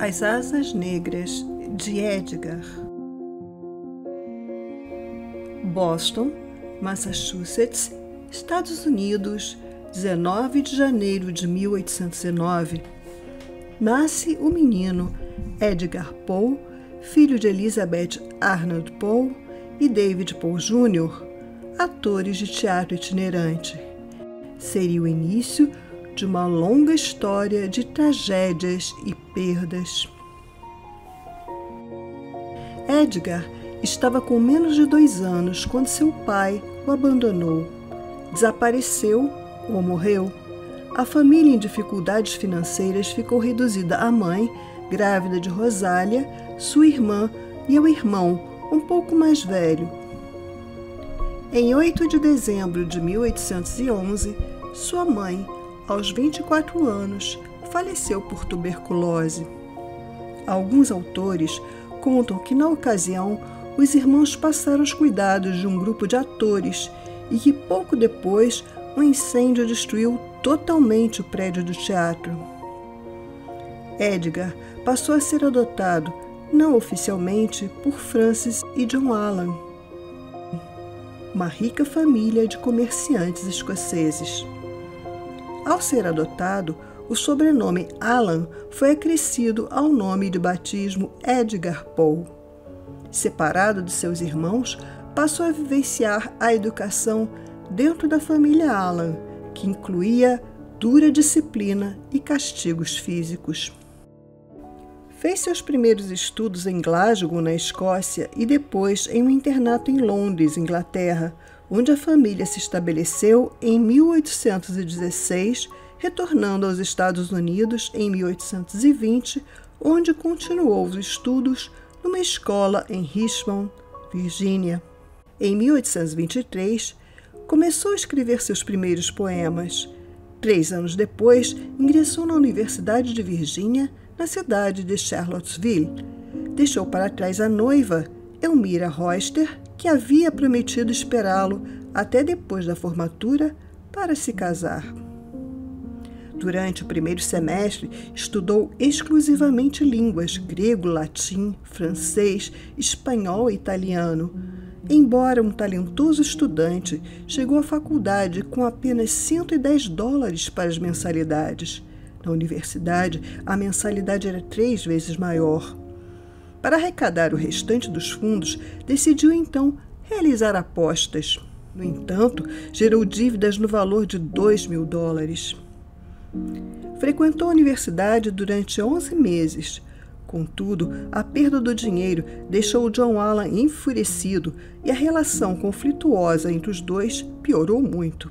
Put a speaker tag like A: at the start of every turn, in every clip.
A: As Asas Negras, de Edgar. Boston, Massachusetts, Estados Unidos, 19 de janeiro de 1809. Nasce o menino Edgar Poe, filho de Elizabeth Arnold Poe e David Poe Jr., atores de teatro itinerante. Seria o início de uma longa história de tragédias e perdas. Edgar estava com menos de 2 anos quando seu pai o abandonou. Desapareceu ou morreu. A família em dificuldades financeiras ficou reduzida à mãe, grávida de Rosália, sua irmã e ao irmão, um pouco mais velho. Em 8 de dezembro de 1811, sua mãe, aos 24 anos, faleceu por tuberculose. Alguns autores contam que, na ocasião, os irmãos passaram os cuidados de um grupo de atores e que, pouco depois, um incêndio destruiu totalmente o prédio do teatro. Edgar passou a ser adotado, não oficialmente, por Francis e John Allan, uma rica família de comerciantes escoceses. Ao ser adotado, o sobrenome Allan foi acrescido ao nome de batismo Edgar Poe. Separado de seus irmãos, passou a vivenciar a educação dentro da família Allan, que incluía dura disciplina e castigos físicos. Fez seus primeiros estudos em Glasgow, na Escócia, e depois em um internato em Londres, Inglaterra, onde a família se estabeleceu em 1816, retornando aos Estados Unidos em 1820, onde continuou os estudos numa escola em Richmond, Virgínia. Em 1823, começou a escrever seus primeiros poemas. 3 anos depois, ingressou na Universidade de Virgínia, na cidade de Charlottesville. Deixou para trás a noiva, Elmira Royster, que havia prometido esperá-lo até depois da formatura para se casar. Durante o primeiro semestre, estudou exclusivamente línguas grego, latim, francês, espanhol e italiano. Embora um talentoso estudante, chegou à faculdade com apenas $110 para as mensalidades. Na universidade, a mensalidade era 3 vezes maior. Para arrecadar o restante dos fundos, decidiu então realizar apostas. No entanto, gerou dívidas no valor de $2.000. Frequentou a universidade durante 11 meses. Contudo, a perda do dinheiro deixou John Allan enfurecido e a relação conflituosa entre os dois piorou muito.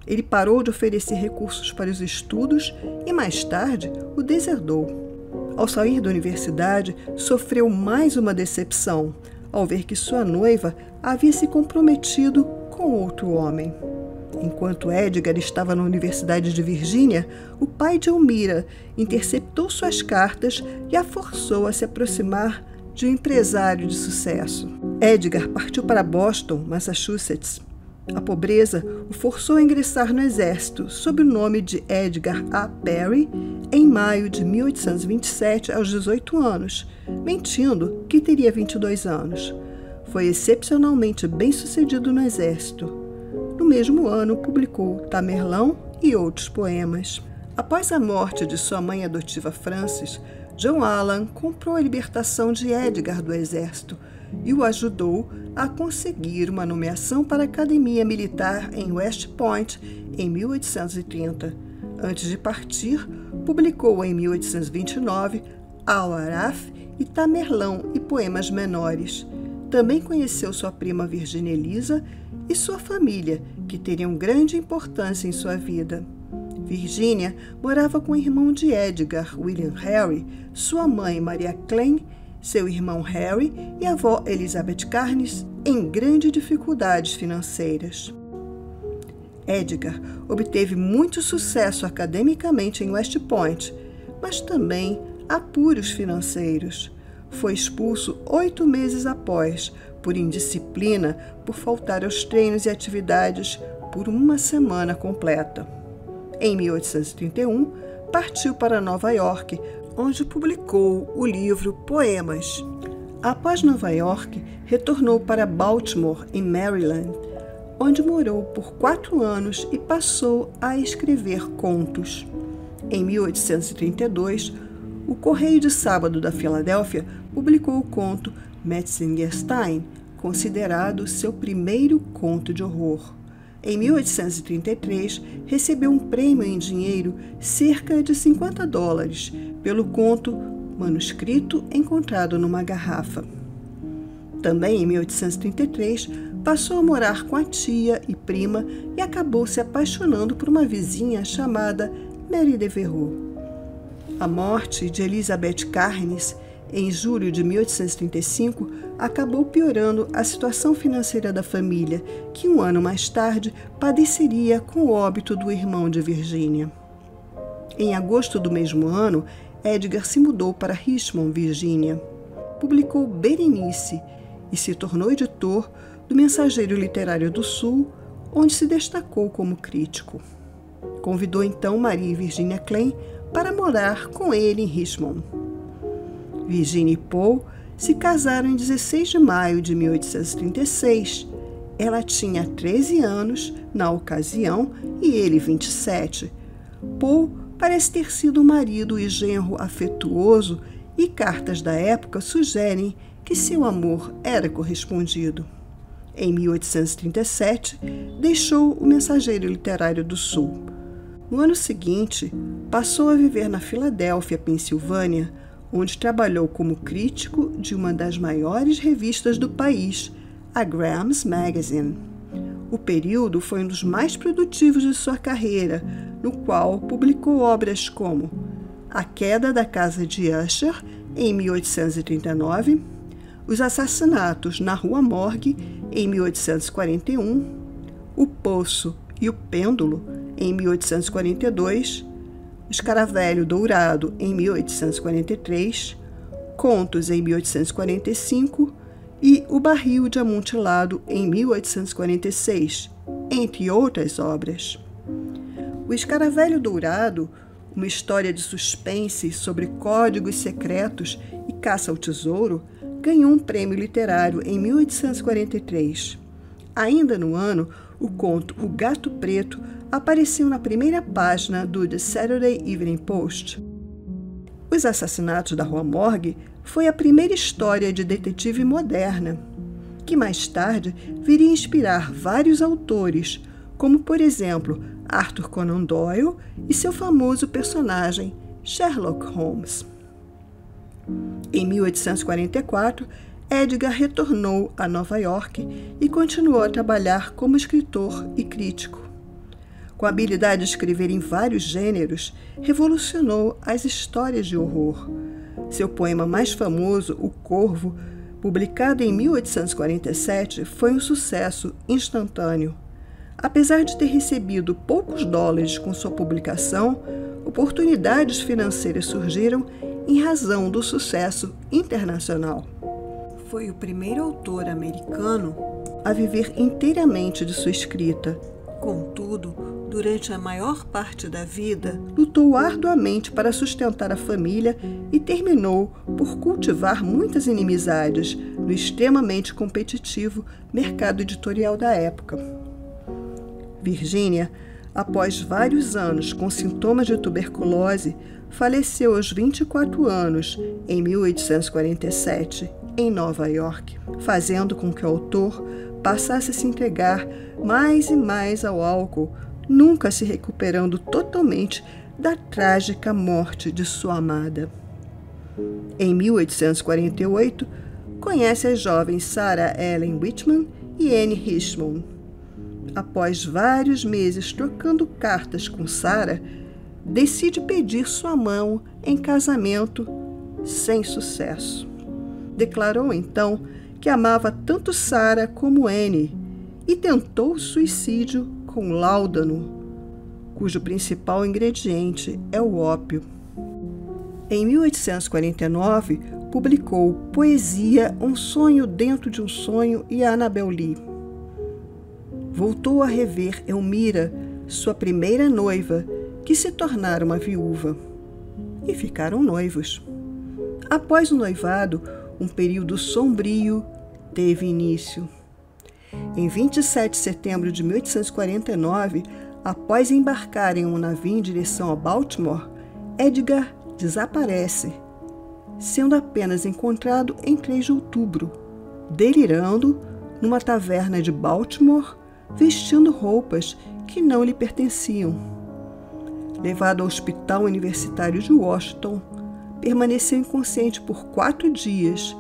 A: Ele parou de oferecer recursos para os estudos e, mais tarde, o deserdou. Ao sair da universidade, sofreu mais uma decepção, ao ver que sua noiva havia se comprometido com outro homem. Enquanto Edgar estava na Universidade de Virgínia, o pai de Elmira interceptou suas cartas e a forçou a se aproximar de um empresário de sucesso. Edgar partiu para Boston, Massachusetts. A pobreza o forçou a ingressar no exército sob o nome de Edgar A. Perry em maio de 1827, aos 18 anos, mentindo que teria 22 anos. Foi excepcionalmente bem-sucedido no exército. No mesmo ano, publicou Tamerlão e outros poemas. Após a morte de sua mãe adotiva Frances, John Allan comprou a libertação de Edgar do exército e o ajudou a conseguir uma nomeação para a Academia Militar em West Point em 1830. Antes de partir, publicou em 1829 Al-Araf e Tamerlão e poemas menores. Também conheceu sua prima Virginia Elisa e sua família, que teriam grande importância em sua vida. Virginia morava com o irmão de Edgar, William Harry, sua mãe Maria Klein, seu irmão Harry e a avó Elizabeth Carnes, em grandes dificuldades financeiras. Edgar obteve muito sucesso academicamente em West Point, mas também apuros financeiros. Foi expulso 8 meses após, por indisciplina, por faltar aos treinos e atividades por 1 semana completa. Em 1831, partiu para Nova York, onde publicou o livro Poemas. Após Nova York, retornou para Baltimore, em Maryland, onde morou por 4 anos e passou a escrever contos. Em 1832, o Correio de Sábado da Filadélfia publicou o conto Metzengerstein, considerado seu primeiro conto de horror. Em 1833, recebeu um prêmio em dinheiro, cerca de $50, pelo conto Manuscrito Encontrado numa Garrafa. Também em 1833, passou a morar com a tia e prima e acabou se apaixonando por uma vizinha chamada Mary Devereux. A morte de Elizabeth Carnes, em julho de 1835, acabou piorando a situação financeira da família, que 1 ano mais tarde padeceria com o óbito do irmão de Virginia. Em agosto do mesmo ano, Edgar se mudou para Richmond, Virgínia. Publicou Berenice e se tornou editor do Mensageiro Literário do Sul, onde se destacou como crítico. Convidou então Maria e Virginia Klein para morar com ele em Richmond. Virginia e Paul se casaram em 16 de maio de 1836. Ela tinha 13 anos na ocasião e ele 27. Paul parece ter sido um marido e genro afetuoso e cartas da época sugerem que seu amor era correspondido. Em 1837, deixou o Mensageiro Literário do Sul. No ano seguinte, passou a viver na Filadélfia, Pensilvânia, onde trabalhou como crítico de uma das maiores revistas do país, a Graham's Magazine. O período foi um dos mais produtivos de sua carreira, no qual publicou obras como A Queda da Casa de Usher, em 1839, Os Assassinatos na Rua Morgue, em 1841, O Poço e o Pêndulo, em 1842, O Escaravelho Dourado, em 1843, Contos, em 1845 e O Barril de Amontilado, em 1846, entre outras obras. O Escaravelho Dourado, uma história de suspense sobre códigos secretos e caça ao tesouro, ganhou um prêmio literário em 1843. Ainda no ano, o conto O Gato Preto apareceu na primeira página do The Saturday Evening Post. Os Assassinatos da Rua Morgue foi a primeira história de detetive moderna, que mais tarde viria inspirar vários autores, como, por exemplo, Arthur Conan Doyle e seu famoso personagem Sherlock Holmes. Em 1844, Edgar retornou a Nova York e continuou a trabalhar como escritor e crítico. Com a habilidade de escrever em vários gêneros, revolucionou as histórias de horror. Seu poema mais famoso, O Corvo, publicado em 1847, foi um sucesso instantâneo. Apesar de ter recebido poucos dólares com sua publicação, oportunidades financeiras surgiram em razão do sucesso internacional. Foi o primeiro autor americano a viver inteiramente de sua escrita. Contudo, durante a maior parte da vida, lutou arduamente para sustentar a família e terminou por cultivar muitas inimizades no extremamente competitivo mercado editorial da época. Virginia, após vários anos com sintomas de tuberculose, faleceu aos 24 anos, em 1847, em Nova York, fazendo com que o autor passasse a se entregar mais e mais ao álcool, nunca se recuperando totalmente da trágica morte de sua amada. Em 1848, conhece as jovens Sarah Ellen Whitman e Anne Richmond. Após vários meses trocando cartas com Sarah, decide pedir sua mão em casamento sem sucesso. Declarou então que amava tanto Sarah como Anne e tentou suicídio com láudano, cujo principal ingrediente é o ópio. Em 1849, publicou Poesia, Um Sonho Dentro de um Sonho e Annabel Lee. Voltou a rever Elmira, sua primeira noiva, que se tornara uma viúva. e ficaram noivos. Após o noivado, um período sombrio teve início. Em 27 de setembro de 1849, após embarcar em um navio em direção a Baltimore, Edgar desaparece, sendo apenas encontrado em 3 de outubro, delirando numa taverna de Baltimore, vestindo roupas que não lhe pertenciam. Levado ao Hospital Universitário de Washington, permaneceu inconsciente por 4 dias,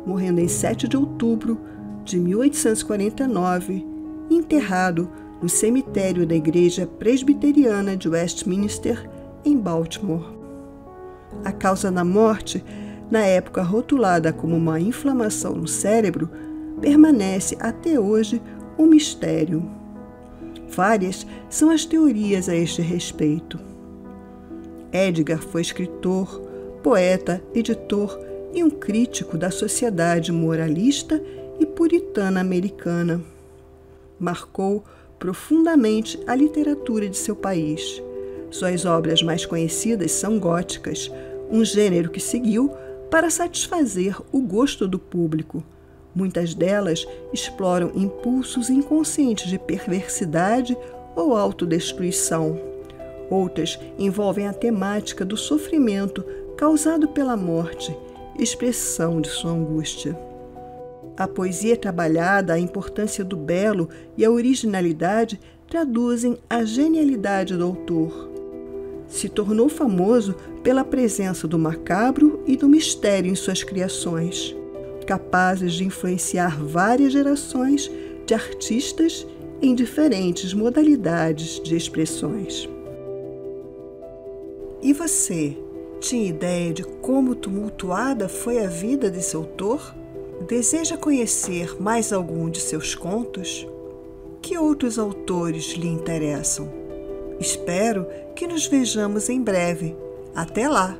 A: morrendo em 7 de outubro de 1849, enterrado no cemitério da Igreja Presbiteriana de Westminster, em Baltimore. A causa da morte, na época rotulada como uma inflamação no cérebro, permanece até hoje um mistério. Várias são as teorias a este respeito. Edgar foi escritor, poeta, editor e um crítico da sociedade moralista e puritana americana. Marcou profundamente a literatura de seu país. Suas obras mais conhecidas são góticas, um gênero que seguiu para satisfazer o gosto do público. Muitas delas exploram impulsos inconscientes de perversidade ou autodestruição. Outras envolvem a temática do sofrimento causado pela morte, expressão de sua angústia. A poesia trabalhada, a importância do belo e a originalidade traduzem a genialidade do autor. Se tornou famoso pela presença do macabro e do mistério em suas criações, capazes de influenciar várias gerações de artistas em diferentes modalidades de expressões. E você, tinha ideia de como tumultuada foi a vida desse autor? Deseja conhecer mais algum de seus contos? Que outros autores lhe interessam? Espero que nos vejamos em breve. Até lá!